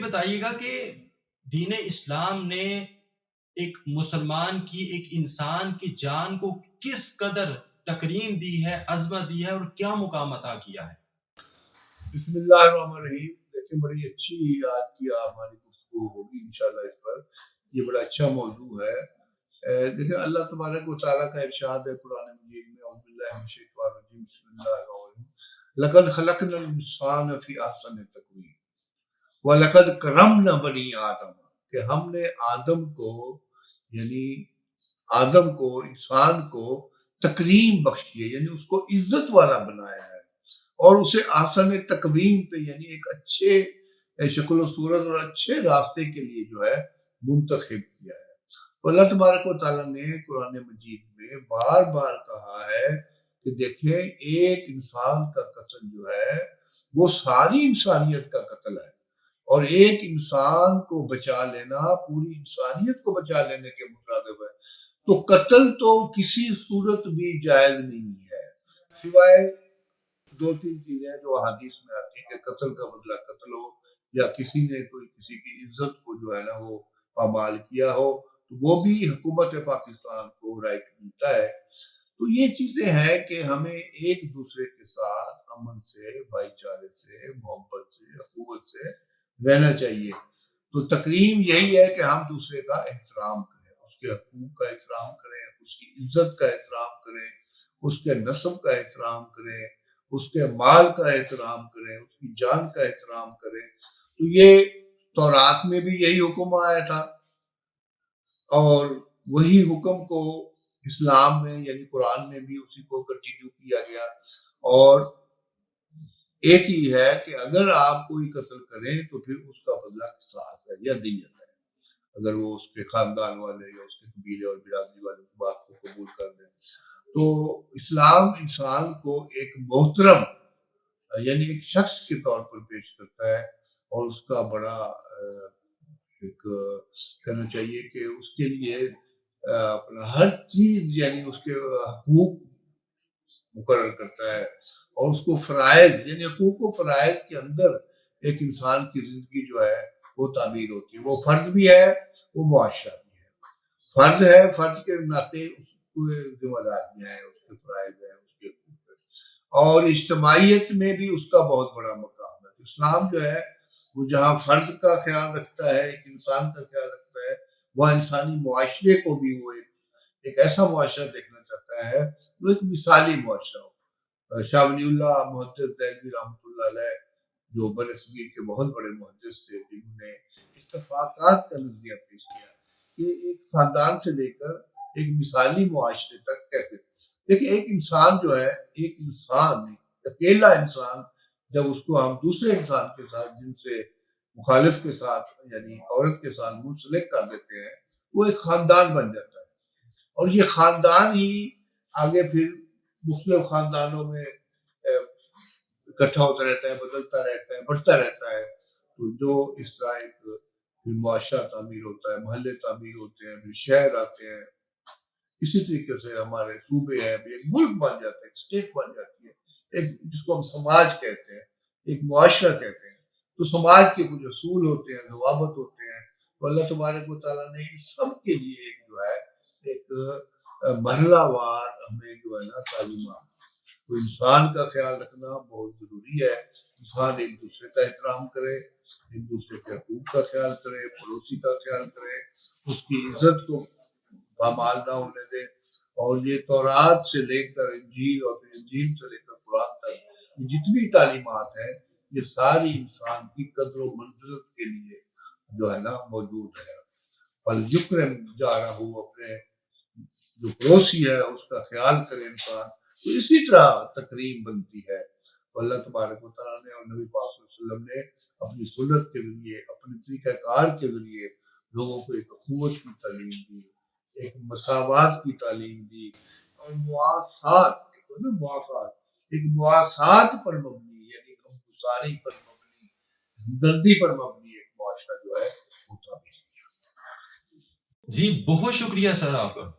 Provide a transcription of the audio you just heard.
بتائیے گا کہ دین اسلام نے ایک مسلمان کی، ایک انسان کی جان کو کس قدر تکریم دی ہے، عظمت دی ہے اور کیا مقام عطا کیا ہے؟ بسم اللہ الرحمن الرحیم. دیکھیں بڑی اچھی آج کی ہماری گفتگو ہوگی انشاءاللہ اس پر. یہ بڑا اچھا موضوع ہے. دیکھیں اللہ تبارک و تعالیٰ کا ارشاد ہے قرآن مجید میں، اعوذ باللہ من الشیطان الرجیم، بسم اللہ الرحمن الرحیم، لقد خلقنا الانسان فی احسن تقویم وَلَقَدْ كَرَّمْنَا بَنِي آدم، کہ ہم نے آدم کو، یعنی آدم کو، انسان کو تکریم بخشی ہے، یعنی اس کو عزت والا بنایا ہے، اور اسے احسن تقویم پہ، یعنی ایک اچھے شکل و صورت اور اچھے راستے کے لیے جو ہے منتخب کیا ہے. تو اللہ تبارک و تعالیٰ نے قرآن مجید میں بار بار کہا ہے کہ دیکھیں ایک انسان کا قتل جو ہے وہ ساری انسانیت کا قتل ہے، اور ایک انسان کو بچا لینا پوری انسانیت کو بچا لینے کے مترادف ہے. تو قتل تو کسی صورت بھی جائز نہیں ہے، سوائے دو تین چیزیں جو حدیث میں آتی ہیں کہ قتل کا بدلہ قتل ہو، یا کسی نے کوئی کسی کی عزت کو جو ہے نا وہ پامال کیا ہو، تو وہ بھی حکومت پاکستان کو رائٹ ملتا ہے. تو یہ چیزیں ہیں کہ ہمیں ایک دوسرے کے ساتھ امن سے، بھائی چارے سے، محبت سے، اخوت سے رہنا چاہیے. تو تکریم یہی ہے کہ ہم دوسرے کا احترام کریں، اس کے حقوق کا احترام کریں، اس کی عزت کا احترام کریں، اس کے نسب کا احترام کریں، اس کے مال کا احترام کریں، اس کی جان کا احترام کریں. تو یہ تورات میں بھی یہی حکم آیا تھا، اور وہی حکم کو اسلام میں یعنی قرآن میں بھی اسی کو کنٹینیو کیا گیا. اور ایک ہی ہے کہ اگر آپ کوئی قتل کریں تو پھر اس کا بدلہ قصاص ہے یا دیت ہے، اگر وہ اس کے خاندان والے یا اس کے قبیلے اور برادری والے کی بات کو قبول کر دیں. تو اسلام انسان کو ایک محترم، یعنی ایک شخص کے طور پر پیش کرتا ہے، اور اس کا بڑا ایک کہنا چاہیے کہ اس کے لیے اپنا ہر چیز، یعنی اس کے حقوق مقرر کرتا ہے، اور اس کو فرائض، یعنی حقوق و فرائض کے اندر ایک انسان کی زندگی جو ہے وہ تعمیر ہوتی ہے. وہ فرض بھی ہے، وہ معاشرہ بھی ہے. فرض ہے، فرض کے ناطے اس کو ذمہ داریاں ہیں، اس کے فرائض ہیں، اس کے حقوق ہیں، اور اجتماعیت میں بھی اس کا بہت بڑا مقام ہے. اسلام جو ہے وہ جہاں فرد کا خیال رکھتا ہے، ایک انسان کا خیال رکھتا ہے، وہاں انسانی معاشرے کو بھی وہ ایک ایسا معاشرہ دیکھنا چاہتا ہے وہ ایک مثالی معاشرہ ہو. شاہ ولی اللہ محدث دہلوی رحمۃ اللہ علیہ جو بر صغیر کے بہت بڑے محدث تھے، جنہوں نے اتفاقات کا نظریہ پیش کیا کہ ایک خاندان سے لے کر ایک مثالی معاشرے تک کیسے. دیکھیں ایک انسان جو ہے، ایک انسان، اکیلا انسان، جب اس کو ہم دوسرے انسان کے ساتھ، جن سے مخالف کے ساتھ، یعنی عورت کے ساتھ منسلک کر دیتے ہیں، وہ ایک خاندان بن جاتا ہے. اور یہ خاندان ہی آگے پھر مختلف خاندانوں میں اکٹھا ہوتا رہتا ہے، بدلتا رہتا ہے، بڑھتا رہتا ہے. تو جو اس طرح ایک پھر معاشرہ تعمیر ہوتا ہے، محلے تعمیر ہوتے ہیں، پھر شہر آتے ہیں. اسی طریقے سے ہمارے صوبے ہیں، ایک ملک بن جاتے ہیں، ایک اسٹیٹ بن جاتی ہے، ایک جس کو ہم سماج کہتے ہیں، ایک معاشرہ کہتے ہیں. تو سماج کے کچھ اصول ہوتے ہیں، ضوابط ہوتے ہیں. تو اللہ تبارک و تعالیٰ نے اس سب کے لیے ایک جو ہے ایک مرحلہ وار ہمیں جو ہے نا تعلیمات. تو انسان کا خیال رکھنا بہت ضروری ہے. انسان ایک دوسرے کا احترام کرے، ایک دوسرے کے حقوق کا خیال کرے، پڑوسی کا خیال کرے، اس کی عزت کو پامال نہ ہونے دے. اور یہ تورات سے لے کر انجیل، اور پھر انجیل سے لے کر قرآن تک جتنی تعلیمات ہیں، یہ ساری انسان کی قدر و منزلت کے لیے جو ہے نا موجود ہے. فَلْيُكْرِمْ جَارَهُ، اپنے جو پڑوسی ہے اس کا خیال کرے انسان. تو اسی طرح تکریم بنتی ہے. تو اللہ تبارک و تعالیٰ نے اور نبی پاک صلی اللہ علیہ وسلم نے اپنی سنت کے ذریعے، اپنے طریقہ کار کے ذریعے لوگوں کو ایک اخوت کی تعلیم دی، ایک مساوات کی تعلیم دی، اور مواسات، ایک مواسات پر مبنی، یعنی غمگساری پر مبنی، ہمدردی پر مبنی ایک معاشرہ جو ہے وہ تعمیر. جی بہت شکریہ سر آپ کا.